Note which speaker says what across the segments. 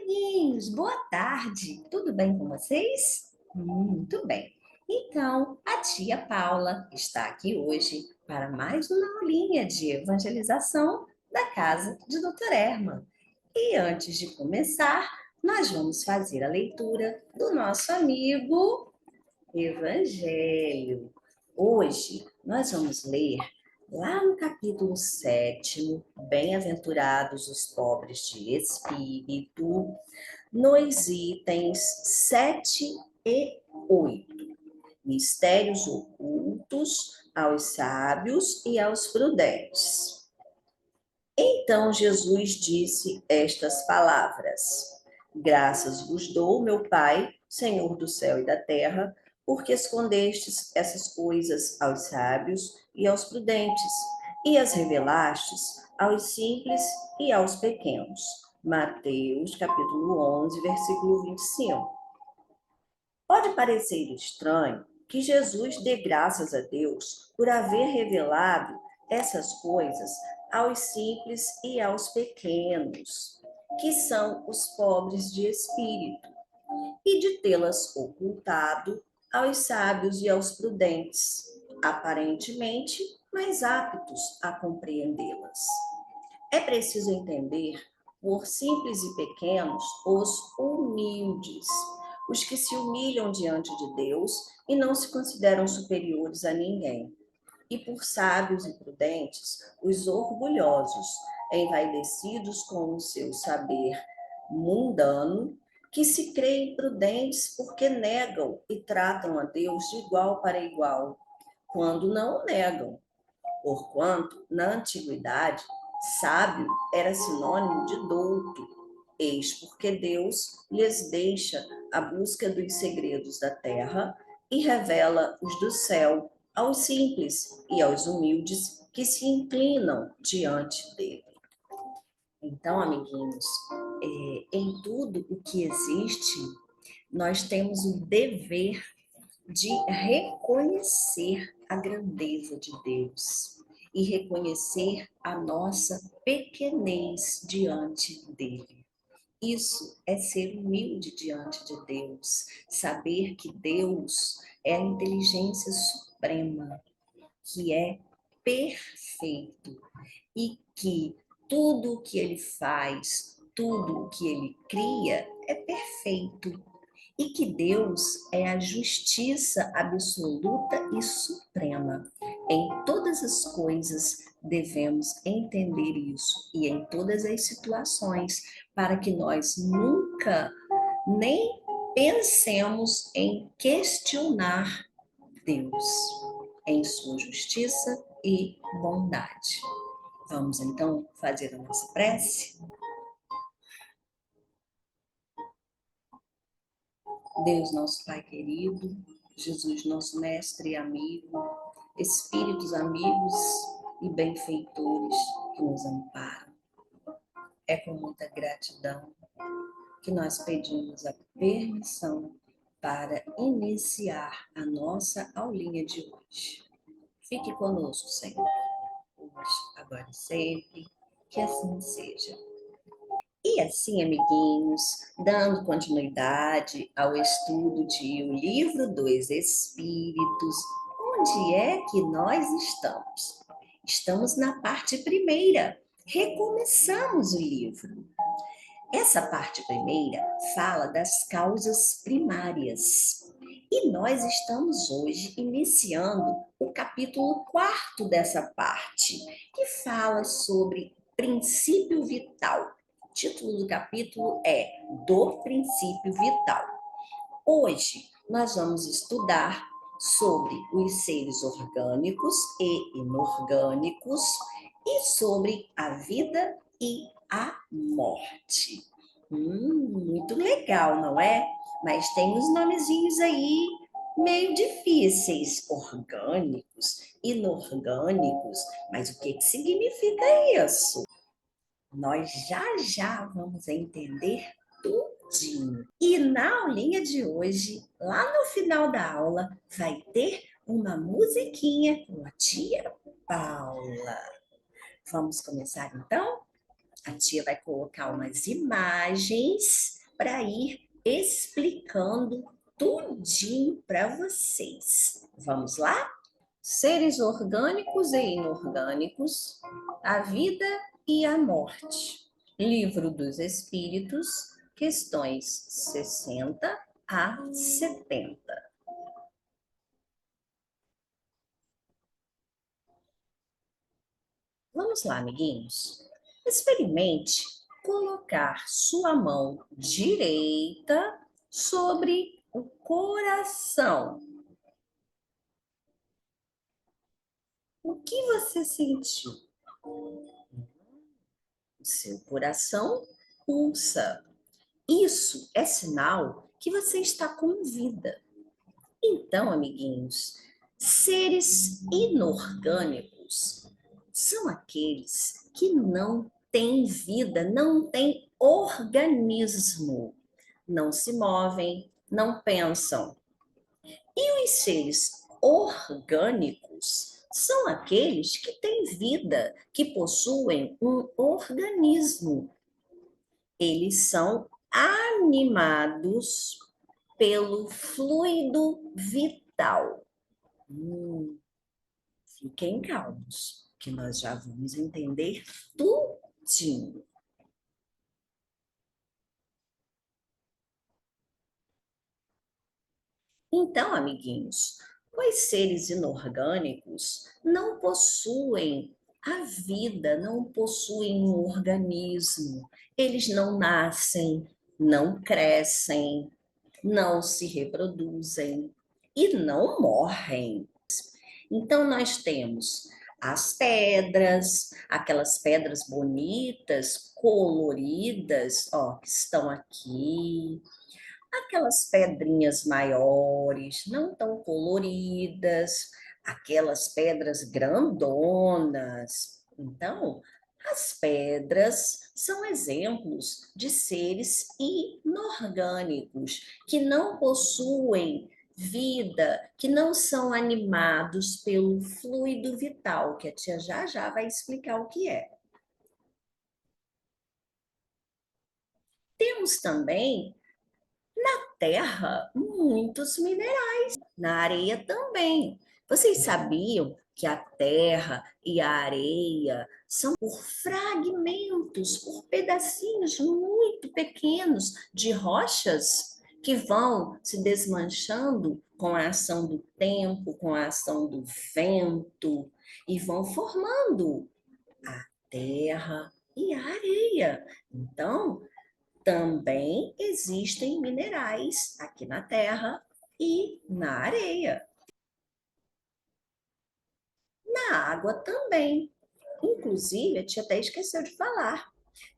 Speaker 1: amiguinhos, boa tarde. Tudo bem com vocês? Muito bem. Então, a tia Paula está aqui hoje para mais uma aulinha de evangelização da casa de Doutor Erma. E antes de começar, nós vamos fazer a leitura do nosso amigo Evangelho. Hoje nós vamos ler lá no capítulo 7, Bem-aventurados os pobres de espírito, nos itens 7 e 8. Mistérios ocultos aos sábios e aos prudentes. Então Jesus disse estas palavras: Graças vos dou, meu Pai, Senhor do céu e da terra, porque escondestes essas coisas aos sábios e aos prudentes, e as revelastes aos simples e aos pequenos. Mateus, capítulo 11, versículo 25. Pode parecer estranho que Jesus dê graças a Deus por haver revelado essas coisas aos simples e aos pequenos, que são os pobres de espírito, e de tê-las ocultado aos sábios e aos prudentes, aparentemente mais aptos a compreendê-las. É preciso entender, por simples e pequenos, os humildes, os que se humilham diante de Deus e não se consideram superiores a ninguém. E por sábios e prudentes, os orgulhosos, envaidecidos com o seu saber mundano, que se creem prudentes porque negam e tratam a Deus de igual para igual, quando não o negam. Porquanto, na antiguidade, sábio era sinônimo de douto, eis porque Deus lhes deixa a busca dos segredos da terra e revela os do céu aos simples e aos humildes que se inclinam diante dele. Então, amiguinhos, em tudo o que existe, nós temos o dever de reconhecer a grandeza de Deus e reconhecer a nossa pequenez diante dele. Isso é ser humilde diante de Deus, saber que Deus é a inteligência suprema, que é perfeito e que tudo o que ele faz, tudo o que ele cria é perfeito e que Deus é a justiça absoluta e suprema. Em todas as coisas devemos entender isso e em todas as situações, para que nós nunca nem pensemos em questionar Deus em sua justiça e bondade. Vamos então fazer a nossa prece? Deus, nosso Pai querido, Jesus, nosso mestre e amigo, espíritos amigos e benfeitores que nos amparam. É com muita gratidão que nós pedimos a permissão para iniciar a nossa aulinha de hoje. Fique conosco, Senhor, hoje, agora e sempre, que assim seja. E assim, amiguinhos, dando continuidade ao estudo de O Livro dos Espíritos, onde é que nós estamos? Estamos na parte primeira. Recomeçamos o livro. Essa parte primeira fala das causas primárias. E nós estamos hoje iniciando o capítulo 4 dessa parte, que fala sobre princípio vital. O título do capítulo é Do Princípio Vital. Hoje nós vamos estudar sobre os seres orgânicos e inorgânicos e sobre a vida e a morte. Muito legal, não é? Mas tem uns nomezinhos aí meio difíceis, orgânicos, inorgânicos. Mas o que que significa isso? Nós já vamos entender tudinho. E na aulinha de hoje, lá no final da aula, vai ter uma musiquinha com a tia Paula. Vamos começar então? A tia vai colocar umas imagens para ir explicando tudinho para vocês. Vamos lá? Seres orgânicos e inorgânicos, a vida e a morte. Livro dos Espíritos, questões 60 a 70. Vamos lá, amiguinhos. Experimente colocar sua mão direita sobre o coração. O que você sentiu? O seu coração pulsa. Isso é sinal que você está com vida. Então, amiguinhos, seres inorgânicos são aqueles que não têm vida, não têm organismo, não se movem, não pensam. E os seres orgânicos são aqueles que têm vida, que possuem um organismo. Eles são animados pelo fluido vital. Fiquem calmos, que nós já vamos entender tudinho. Então, amiguinhos, os seres inorgânicos não possuem a vida, não possuem um organismo. Eles não nascem, não crescem, não se reproduzem e não morrem. Então, nós temos as pedras, aquelas pedras bonitas, coloridas, ó, que estão aqui, aquelas pedrinhas maiores, não tão coloridas, aquelas pedras grandonas. Então, as pedras são exemplos de seres inorgânicos que não possuem vida, que não são animados pelo fluido vital, que a tia já já vai explicar o que é. Temos também terra muitos minerais, na areia também. Vocês sabiam que a terra e a areia são por fragmentos, por pedacinhos muito pequenos de rochas que vão se desmanchando com a ação do tempo, com a ação do vento e vão formando a terra e a areia. Então, também existem minerais aqui na Terra e na areia. Na água também. Inclusive, a tia até esqueceu de falar.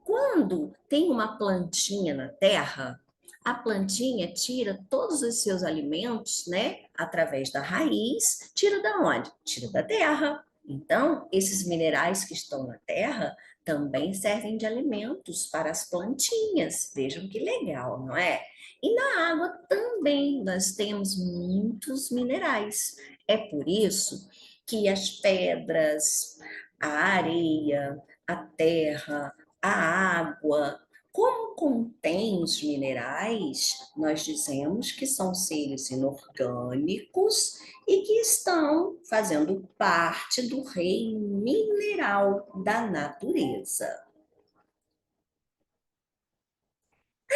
Speaker 1: Quando tem uma plantinha na terra, a plantinha tira todos os seus alimentos, né, através da raiz, tira da onde? Tira da terra. Então, esses minerais que estão na terra também servem de alimentos para as plantinhas. Vejam que legal, não é? E na água também nós temos muitos minerais. É por isso que as pedras, a areia, a terra, a água, como contém os minerais, nós dizemos que são seres inorgânicos e que estão fazendo parte do reino mineral da natureza.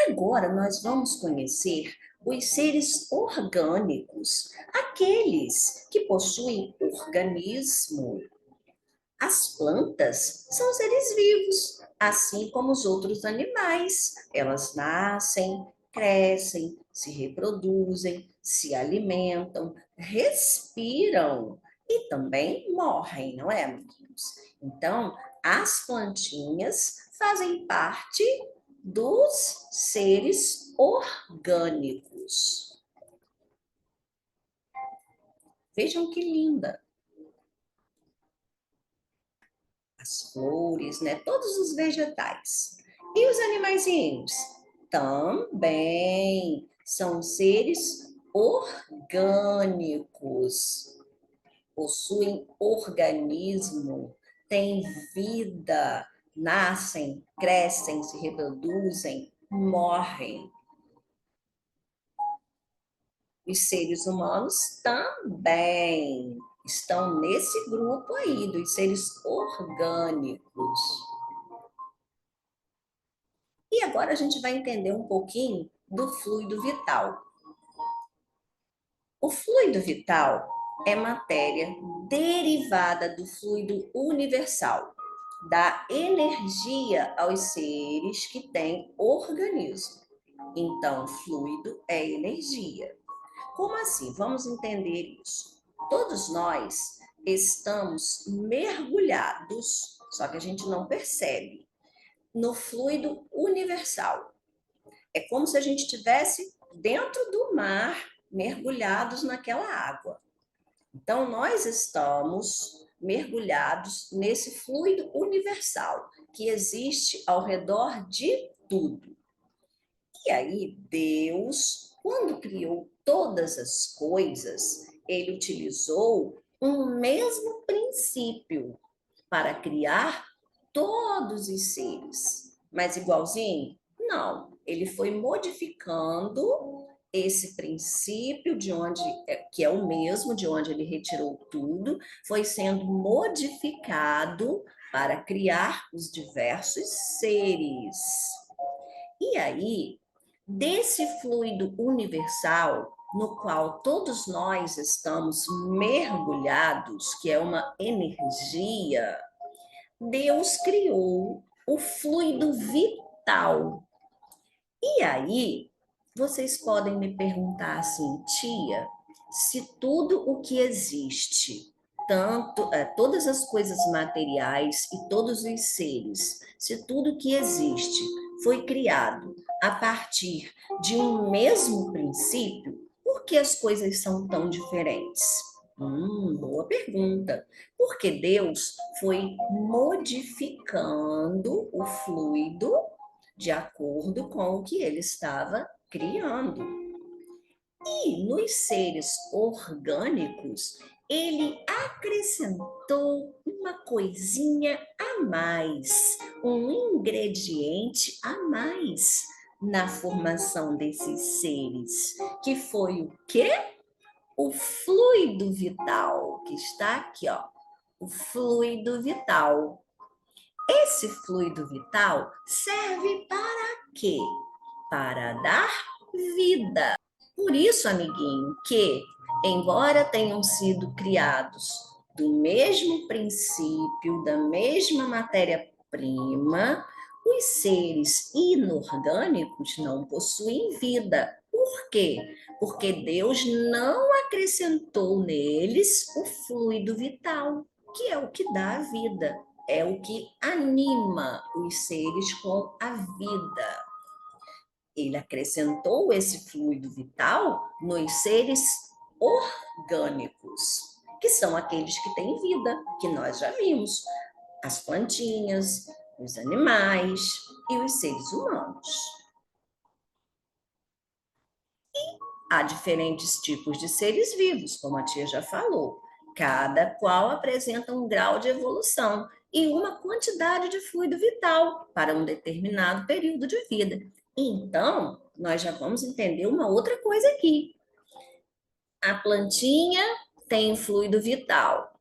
Speaker 1: Agora nós vamos conhecer os seres orgânicos, aqueles que possuem organismo. As plantas são seres vivos, assim como os outros animais. Elas nascem, crescem, se reproduzem, se alimentam, respiram e também morrem, não é, amiguinhos? Então, as plantinhas fazem parte dos seres orgânicos. Vejam que linda! As flores, né? Todos os vegetais. E os animaizinhos? Também são seres orgânicos, possuem organismo, têm vida, nascem, crescem, se reproduzem, morrem. Os seres humanos também estão nesse grupo aí, dos seres orgânicos. E agora a gente vai entender um pouquinho do fluido vital. O fluido vital é matéria derivada do fluido universal, dá energia aos seres que têm organismo. Então, fluido é energia. Como assim? Vamos entender isso. Todos nós estamos mergulhados, só que a gente não percebe, no fluido universal. É como se a gente estivesse dentro do mar, mergulhados naquela água. Então, nós estamos mergulhados nesse fluido universal que existe ao redor de tudo. E aí, Deus, quando criou todas as coisas, ele utilizou um mesmo princípio para criar todos os seres. Mas igualzinho? Não. Ele foi modificando esse princípio de onde que é o mesmo de onde ele retirou tudo, foi sendo modificado para criar os diversos seres. E aí, desse fluido universal, no qual todos nós estamos mergulhados, que é uma energia, Deus criou o fluido vital. E aí, vocês podem me perguntar assim, tia, se tudo o que existe, todas as coisas materiais e todos os seres, se tudo que existe foi criado a partir de um mesmo princípio, por que as coisas são tão diferentes? Boa pergunta. Porque Deus foi modificando o fluido de acordo com o que ele estava criando. E nos seres orgânicos, ele acrescentou uma coisinha a mais, um ingrediente a mais na formação desses seres, que foi o quê? O fluido vital, que está aqui, ó. O fluido vital. Esse fluido vital serve para quê? Para dar vida. Por isso, amiguinho, que, embora tenham sido criados do mesmo princípio, da mesma matéria-prima, os seres inorgânicos não possuem vida. Por quê? Porque Deus não acrescentou neles o fluido vital, que é o que dá a vida, é o que anima os seres com a vida. Ele acrescentou esse fluido vital nos seres orgânicos, que são aqueles que têm vida, que nós já vimos, as plantinhas, os animais e os seres humanos. Há diferentes tipos de seres vivos, como a tia já falou. Cada qual apresenta um grau de evolução e uma quantidade de fluido vital para um determinado período de vida. Então, nós já vamos entender uma outra coisa aqui. A plantinha tem fluido vital,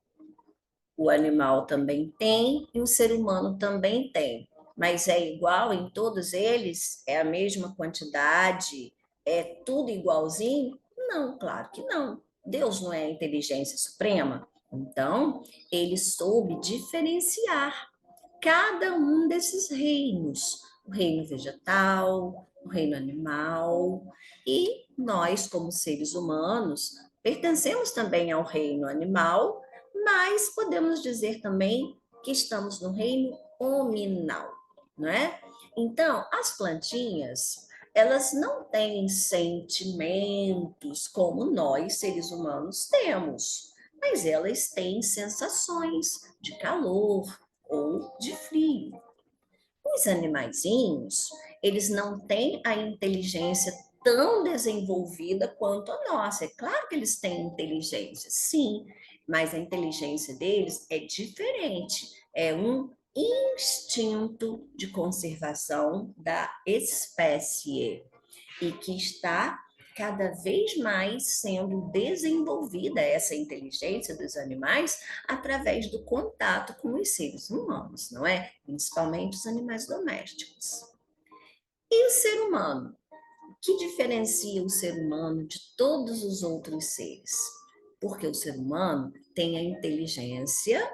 Speaker 1: o animal também tem e o ser humano também tem. Mas é igual em todos eles? É a mesma quantidade? É tudo igualzinho? Não, claro que não. Deus não é a inteligência suprema? Então, ele soube diferenciar cada um desses reinos, o reino vegetal, o reino animal, e nós, como seres humanos, pertencemos também ao reino animal, mas podemos dizer também que estamos no reino hominal, não é? Então, as plantinhas, elas não têm sentimentos como nós, seres humanos, temos, mas elas têm sensações de calor, ou de frio. Os animaizinhos, eles não têm a inteligência tão desenvolvida quanto a nossa. É claro que eles têm inteligência, sim, mas a inteligência deles é diferente. É um instinto de conservação da espécie e que está cada vez mais sendo desenvolvida essa inteligência dos animais através do contato com os seres humanos, não é? Principalmente os animais domésticos. E o ser humano? O que diferencia o ser humano de todos os outros seres? Porque o ser humano tem a inteligência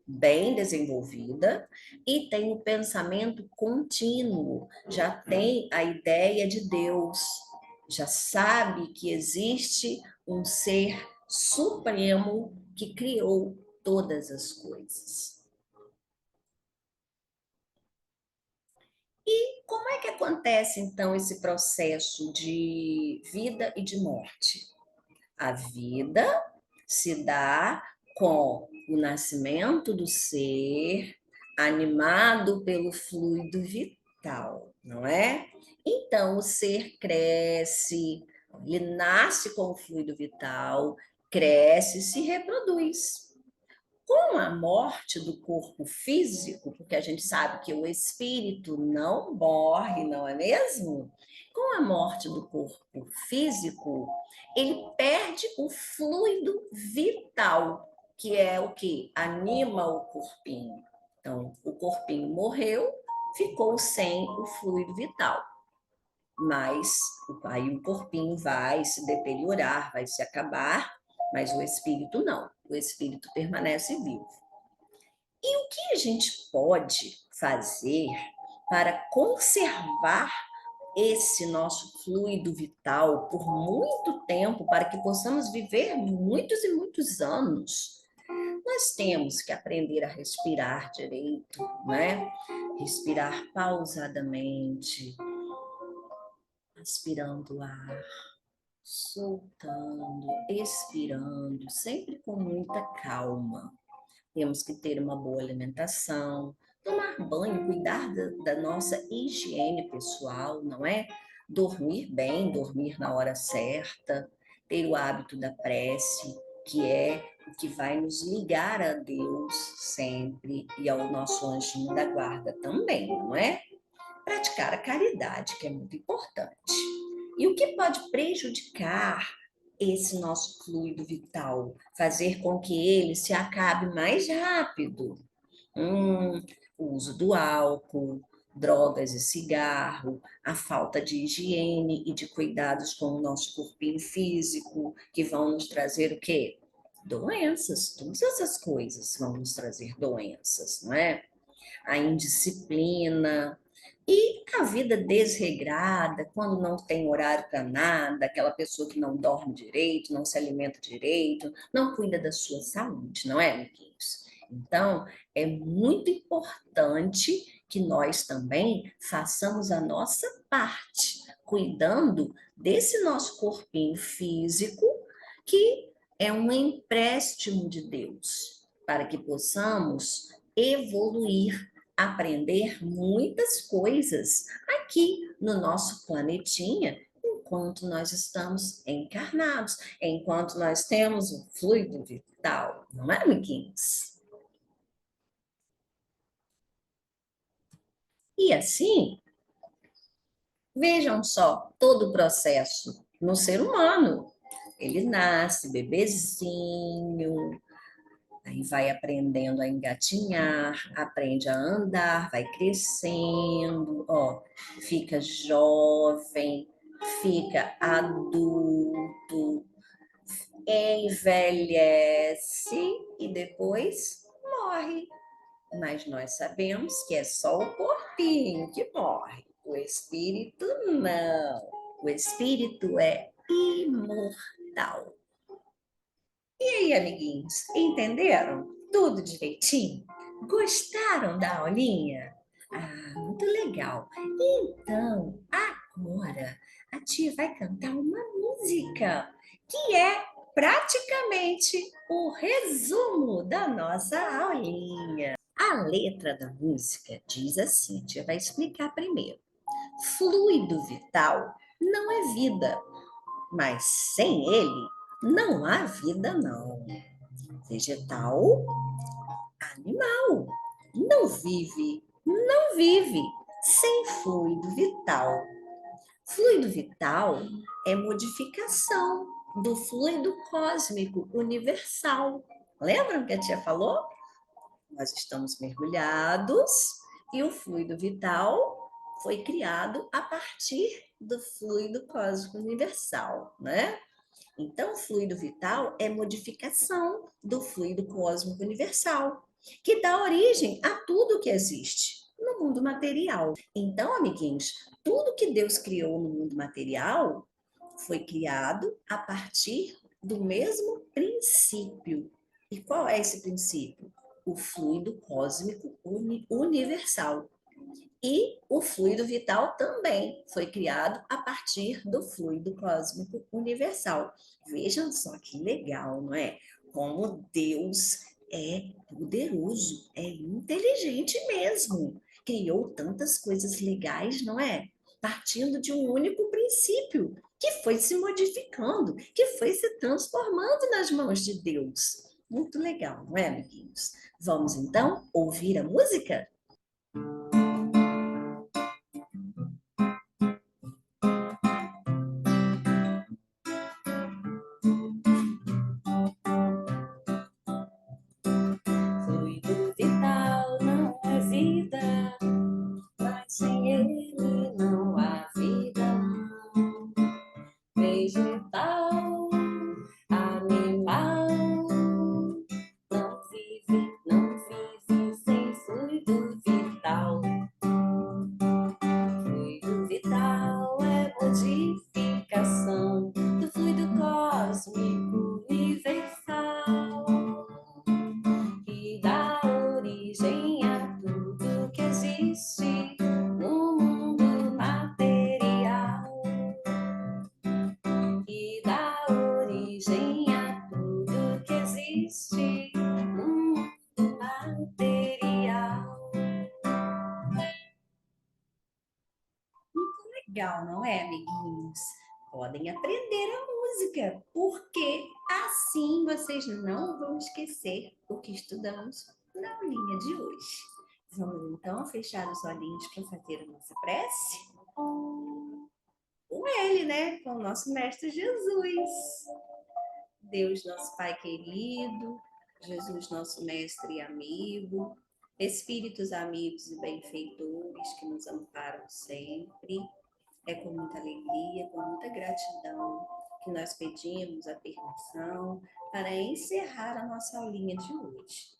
Speaker 1: bem desenvolvida e tem o pensamento contínuo, já tem a ideia de Deus, já sabe que existe um ser supremo que criou todas as coisas. E como é que acontece então esse processo de vida e de morte? A vida se dá com o nascimento do ser, animado pelo fluido vital, não é? Então, o ser cresce, ele nasce com o fluido vital, cresce e se reproduz. Com a morte do corpo físico, porque a gente sabe que o espírito não morre, não é mesmo? Com a morte do corpo físico, ele perde o fluido vital, que é o que anima o corpinho. Então, o corpinho morreu, ficou sem o fluido vital. Mas aí o corpinho vai se deteriorar, vai se acabar, mas o espírito não. O espírito permanece vivo. E o que a gente pode fazer para conservar esse nosso fluido vital por muito tempo, para que possamos viver muitos e muitos anos? Nós temos que aprender a respirar direito, né? Respirar pausadamente, aspirando ar, soltando, expirando, sempre com muita calma. Temos que ter uma boa alimentação, tomar banho, cuidar da nossa higiene pessoal, não é? Dormir bem, dormir na hora certa, ter o hábito da prece, que é o que vai nos ligar a Deus sempre e ao nosso anjinho da guarda também, não é? Praticar a caridade, que é muito importante. E o que pode prejudicar esse nosso fluido vital, fazer com que ele se acabe mais rápido? O uso do álcool, drogas e cigarro, a falta de higiene e de cuidados com o nosso corpinho físico, que vão nos trazer o quê? Doenças, todas essas coisas vão nos trazer doenças, não é? A indisciplina e a vida desregrada, quando não tem horário para nada, aquela pessoa que não dorme direito, não se alimenta direito, não cuida da sua saúde, não é, amiguinhos? Então, é muito importante que nós também façamos a nossa parte, cuidando desse nosso corpinho físico, que é um empréstimo de Deus, para que possamos evoluir, aprender muitas coisas aqui no nosso planetinha, enquanto nós estamos encarnados, enquanto nós temos o fluido vital, não é, amiguinhos? E assim, vejam só todo o processo no ser humano. Ele nasce bebezinho, aí vai aprendendo a engatinhar, aprende a andar, vai crescendo, ó, fica jovem, fica adulto, envelhece e depois morre. Mas nós sabemos que é só o corpinho que morre, o espírito não. O espírito é imortal. E aí, amiguinhos, entenderam tudo direitinho? Gostaram da aulinha? Ah, muito legal. Então, agora a tia vai cantar uma música que é praticamente o resumo da nossa aulinha. A letra da música diz assim, a tia vai explicar primeiro. Fluido vital não é vida, mas sem ele não há vida não. Vegetal, animal. não vive sem fluido vital. Fluido vital é modificação do fluido cósmico universal. Lembram que a tia falou? Nós estamos mergulhados e o fluido vital foi criado a partir do fluido cósmico universal, né? Então, o fluido vital é modificação do fluido cósmico universal, que dá origem a tudo que existe no mundo material. Então, amiguinhos, tudo que Deus criou no mundo material foi criado a partir do mesmo princípio. E qual é esse princípio? O fluido cósmico universal. E o fluido vital também foi criado a partir do fluido cósmico universal. Vejam só que legal, não é? Como Deus é poderoso, é inteligente mesmo. Criou tantas coisas legais, não é? Partindo de um único princípio, que foi se modificando, que foi se transformando nas mãos de Deus. Muito legal, não é, amiguinhos? Vamos então ouvir a música? Fluido vital não é vida, mas sem ele não há vida. Vegetal, animal, não vive sem fluido vital. Fluido vital é modificação do fluido cósmico universal que dá origem a tudo que existe no mundo material. Que dá origem a tudo que existe no mundo material. Muito legal, não é, amiguinhos? Podem aprender a música, porque assim vocês não vão esquecer o que estudamos na aulinha de hoje. Vamos então fechar os olhinhos para fazer a nossa prece? Com ele, né? Com o nosso Mestre Jesus. Deus, nosso Pai querido, Jesus, nosso Mestre e amigo, Espíritos amigos e benfeitores que nos amparam sempre. É com muita alegria, com muita gratidão que nós pedimos a permissão para encerrar a nossa aulinha de hoje.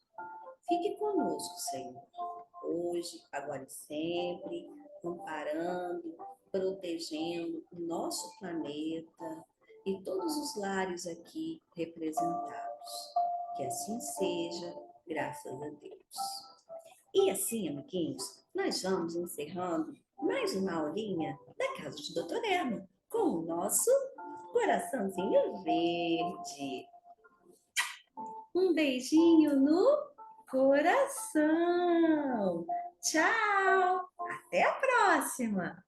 Speaker 1: Fique conosco, Senhor, hoje, agora e sempre, comparando, protegendo o nosso planeta e todos os lares aqui representados. Que assim seja, graças a Deus. E assim, amiguinhos, nós vamos encerrando mais uma aulinha da Casa de Doutora Erma com o nosso coraçãozinho verde. Um beijinho no coração. Tchau! Até a próxima!